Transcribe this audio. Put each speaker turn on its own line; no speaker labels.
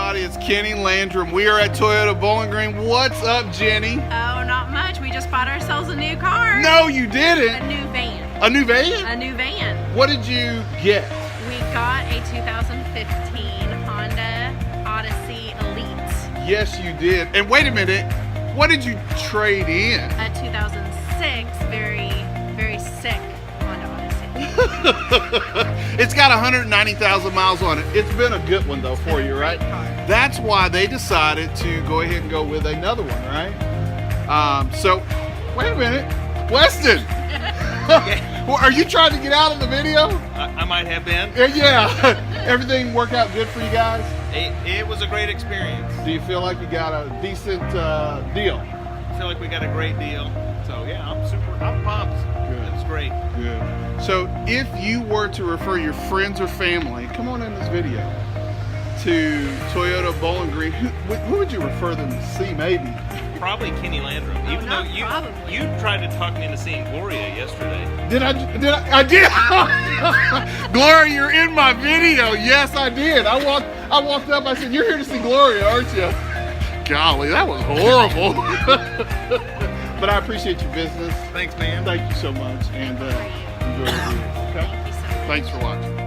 everybody. It's Kenny Landrum. We are at Toyota Bowling Green. What's up, Jenny?
Oh, not much. We just bought ourselves a new car.
No, you didn't.
A new van.
A new van?
A new van.
What did you get?
We got a 2015 Honda Odyssey Elite.
Yes, you did. And wait a minute. What did you trade in?
A 2006 very sick Honda Odyssey.
It's got 190,000 miles on it. It's been a good one though for you, right?
Great car.
That's why they decided to go ahead and go with another one, right? So, wait a minute, Weston. Well, are you trying to get out of the video?
I might have been.
Yeah. Everything work out good for you guys?
It was a great experience.
Do you feel like you got a decent deal?
I feel like we got a great deal. So yeah, I'm pumped.
Good.
It's great.
Good. So if you were to refer your friends or family, come on in this video, to Toyota Bowling Green, who would you refer them to see maybe?
Probably Kinny Landrum.
Oh,
Even though
probably.
you tried to talk me into seeing Gloria yesterday.
I did. Gloria, you're in my video. Yes, I did. I walked up, I said, "You're here to see Gloria, aren't you?" Golly, that was horrible. But I appreciate your business.
Thanks, man.
Thank you so much, and enjoy the video. Okay?
Thank you so much.
Thanks for watching.